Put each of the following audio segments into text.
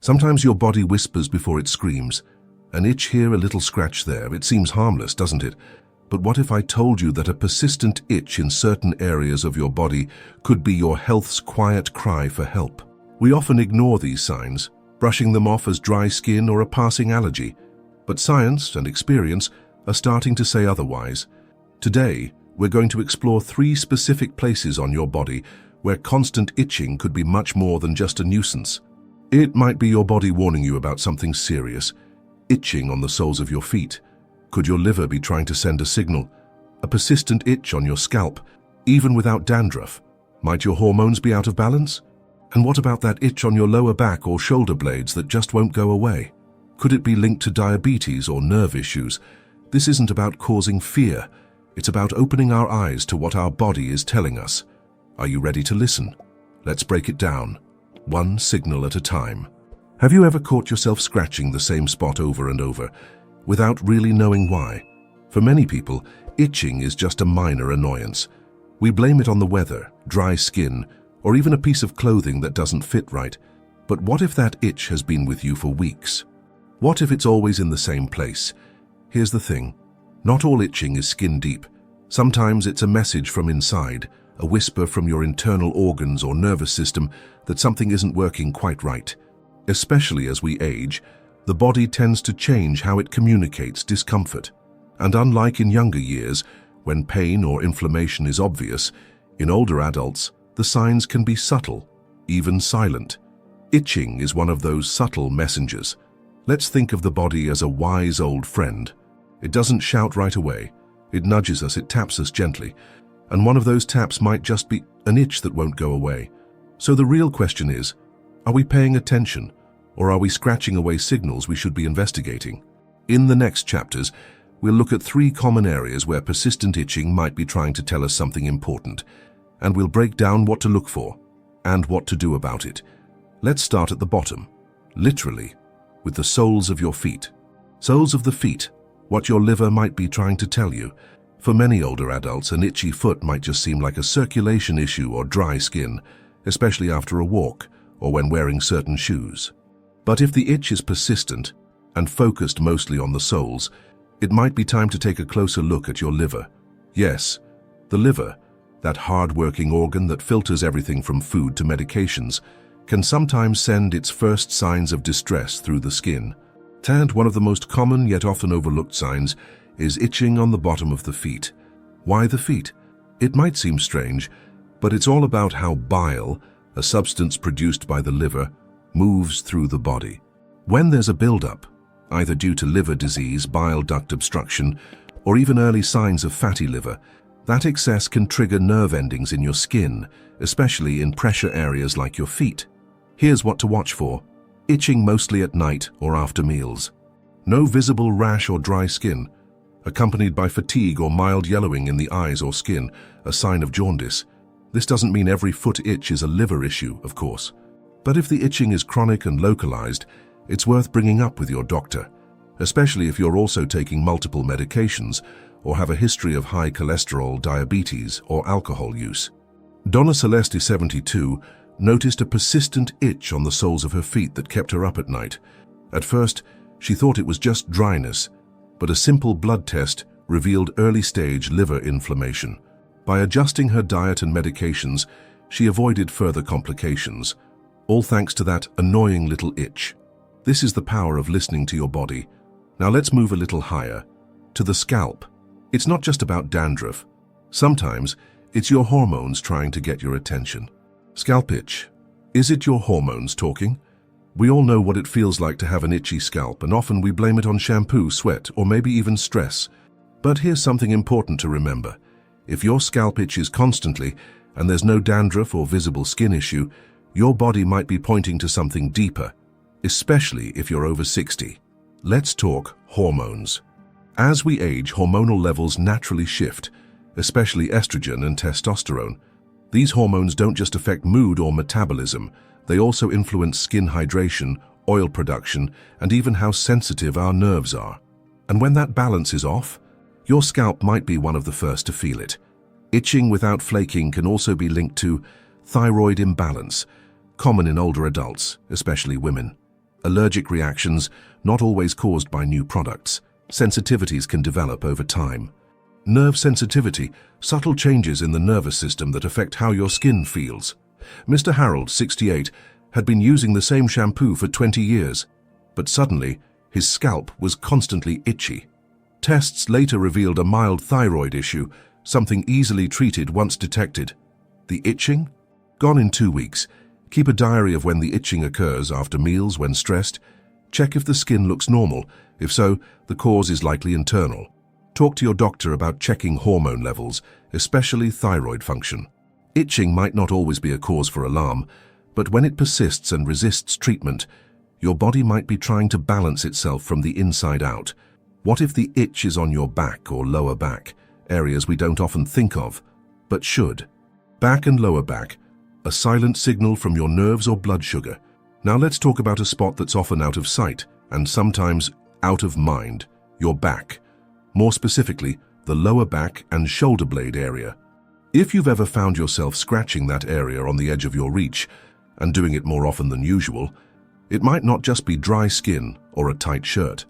Sometimes your body whispers before it screams. An itch here, a little scratch there. It seems harmless, doesn't it? But what if I told you that a persistent itch in certain areas of your body could be your health's quiet cry for help? We often ignore these signs, brushing them off as dry skin or a passing allergy. But science and experience are starting to say otherwise. Today, we're going to explore 3 specific places on your body where constant itching could be much more than just a nuisance. It might be your body warning you about something serious. Itching on the soles of your feet. Could your liver be trying to send a signal? A persistent itch on your scalp, even without dandruff. Might your hormones be out of balance? And what about that itch on your lower back or shoulder blades that just won't go away? Could it be linked to diabetes or nerve issues? This isn't about causing fear. It's about opening our eyes to what our body is telling us. Are you ready to listen? Let's break it down, one signal at a time. Have you ever caught yourself scratching the same spot over and over, without really knowing why? For many people, itching is just a minor annoyance. We blame it on the weather, dry skin, or even a piece of clothing that doesn't fit right. But what if that itch has been with you for weeks? What if it's always in the same place? Here's the thing. Not all itching is skin deep. Sometimes it's a message from inside, a whisper from your internal organs or nervous system that something isn't working quite right. Especially as we age, the body tends to change how it communicates discomfort. And unlike in younger years, when pain or inflammation is obvious, in older adults, the signs can be subtle, even silent. Itching is one of those subtle messengers. Let's think of the body as a wise old friend. It doesn't shout right away. It nudges us, it taps us gently. And one of those taps might just be an itch that won't go away. So the real question is, are we paying attention, or are we scratching away signals we should be investigating? In the next chapters, we'll look at 3 common areas where persistent itching might be trying to tell us something important, and we'll break down what to look for and what to do about it. Let's start at the bottom, literally, with the soles of your feet. Soles of the feet, what your liver might be trying to tell you. For many older adults, an itchy foot might just seem like a circulation issue or dry skin, especially after a walk or when wearing certain shoes. But if the itch is persistent and focused mostly on the soles, it might be time to take a closer look at your liver. Yes, the liver, that hard-working organ that filters everything from food to medications, can sometimes send its first signs of distress through the skin. And one of the most common yet often overlooked signs is itching on the bottom of the feet. Why the feet? It might seem strange, but it's all about how bile, a substance produced by the liver, moves through the body. When there's a buildup, either due to liver disease, bile duct obstruction, or even early signs of fatty liver, that excess can trigger nerve endings in your skin, especially in pressure areas like your feet. Here's what to watch for. Itching mostly at night or after meals. No visible rash or dry skin, accompanied by fatigue or mild yellowing in the eyes or skin, a sign of jaundice. This doesn't mean every foot itch is a liver issue, of course. But if the itching is chronic and localized, it's worth bringing up with your doctor, especially if you're also taking multiple medications or have a history of high cholesterol, diabetes, or alcohol use. Donna Celeste, 72, noticed a persistent itch on the soles of her feet that kept her up at night. At first, she thought it was just dryness, but a simple blood test revealed early-stage liver inflammation. By adjusting her diet and medications, she avoided further complications, all thanks to that annoying little itch. This is the power of listening to your body. Now let's move a little higher, to the scalp. It's not just about dandruff. Sometimes, it's your hormones trying to get your attention. Scalp itch. Is it your hormones talking? We all know what it feels like to have an itchy scalp, and often we blame it on shampoo, sweat, or maybe even stress. But here's something important to remember. If your scalp itches constantly, and there's no dandruff or visible skin issue, your body might be pointing to something deeper, especially if you're over 60. Let's talk hormones. As we age, hormonal levels naturally shift, especially estrogen and testosterone. These hormones don't just affect mood or metabolism, they also influence skin hydration, oil production, and even how sensitive our nerves are. And when that balance is off, your scalp might be one of the first to feel it. Itching without flaking can also be linked to thyroid imbalance, common in older adults, especially women. Allergic reactions, not always caused by new products. Sensitivities can develop over time. Nerve sensitivity, subtle changes in the nervous system that affect how your skin feels. Mr. Harold, 68, had been using the same shampoo for 20 years, but suddenly his scalp was constantly itchy. Tests later revealed a mild thyroid issue, something easily treated once detected. The itching? Gone in 2 weeks. Keep a diary of when the itching occurs, after meals, when stressed. Check if the skin looks normal. If so, the cause is likely internal. Talk to your doctor about checking hormone levels, especially thyroid function. Itching might not always be a cause for alarm, but when it persists and resists treatment, your body might be trying to balance itself from the inside out. What if the itch is on your back or lower back, areas we don't often think of, but should? Back and lower back, a silent signal from your nerves or blood sugar. Now let's talk about a spot that's often out of sight and sometimes out of mind, your back. More specifically, the lower back and shoulder blade area. If you've ever found yourself scratching that area on the edge of your reach, and doing it more often than usual, it might not just be dry skin or a tight shirt.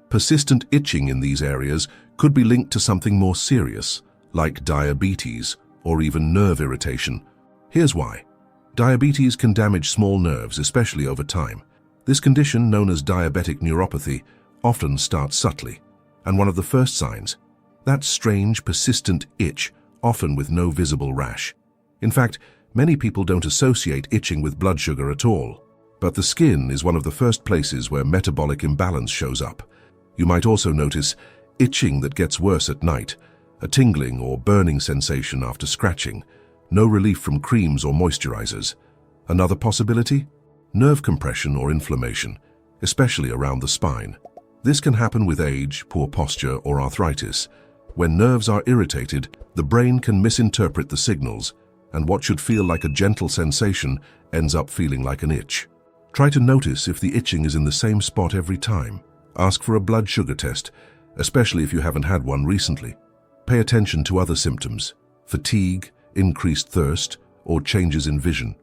Persistent itching in these areas could be linked to something more serious, like diabetes or even nerve irritation. Here's why. Diabetes can damage small nerves, especially over time. This condition, known as diabetic neuropathy, often starts subtly, and one of the first signs, that strange, persistent itch, often with no visible rash. In fact, many people don't associate itching with blood sugar at all, but the skin is one of the first places where metabolic imbalance shows up. You might also notice itching that gets worse at night, a tingling or burning sensation after scratching, no relief from creams or moisturizers. Another possibility? Nerve compression or inflammation, especially around the spine. This can happen with age, poor posture, or arthritis. When nerves are irritated, the brain can misinterpret the signals, and what should feel like a gentle sensation ends up feeling like an itch. Try to notice if the itching is in the same spot every time. Ask for a blood sugar test, especially if you haven't had one recently. Pay attention to other symptoms, fatigue, increased thirst, or changes in vision.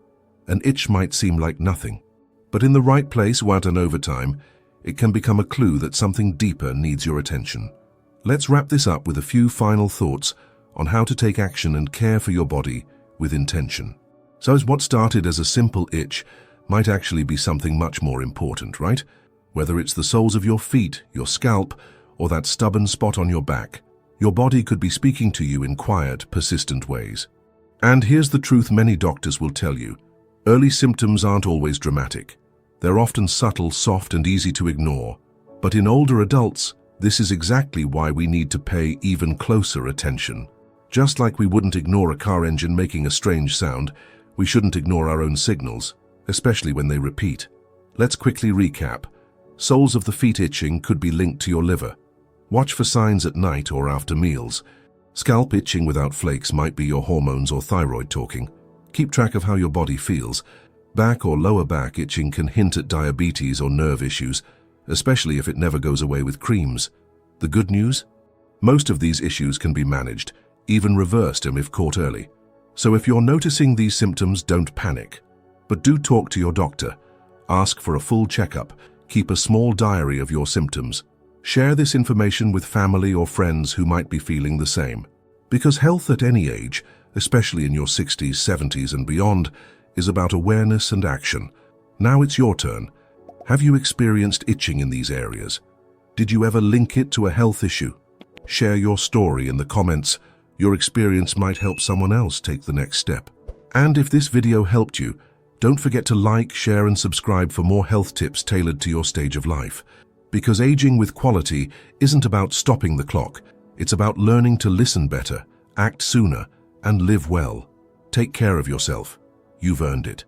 An itch might seem like nothing, but in the right place and over time, it can become a clue that something deeper needs your attention. Let's wrap this up with a few final thoughts on how to take action and care for your body with intention. So what started as a simple itch might actually be something much more important, right? Whether it's the soles of your feet, your scalp, or that stubborn spot on your back, your body could be speaking to you in quiet, persistent ways. And here's the truth many doctors will tell you. Early symptoms aren't always dramatic. They're often subtle, soft, and easy to ignore. But in older adults, this is exactly why we need to pay even closer attention. Just like we wouldn't ignore a car engine making a strange sound, we shouldn't ignore our own signals, especially when they repeat. Let's quickly recap. Soles of the feet itching could be linked to your liver. Watch for signs at night or after meals. Scalp itching without flakes might be your hormones or thyroid talking. Keep track of how your body feels. Back or lower back itching can hint at diabetes or nerve issues, especially if it never goes away with creams. The good news? Most of these issues can be managed, even reversed if caught early. So if you're noticing these symptoms, don't panic. But do talk to your doctor. Ask for a full checkup. Keep a small diary of your symptoms. Share this information with family or friends who might be feeling the same. Because health at any age, especially in your 60s, 70s and beyond, is about awareness and action. Now it's your turn. Have you experienced itching in these areas? Did you ever link it to a health issue? Share your story in the comments. Your experience might help someone else take the next step. And if this video helped you, don't forget to like, share and subscribe for more health tips tailored to your stage of life. Because aging with quality isn't about stopping the clock. It's about learning to listen better, act sooner, and live well. Take care of yourself. You've earned it.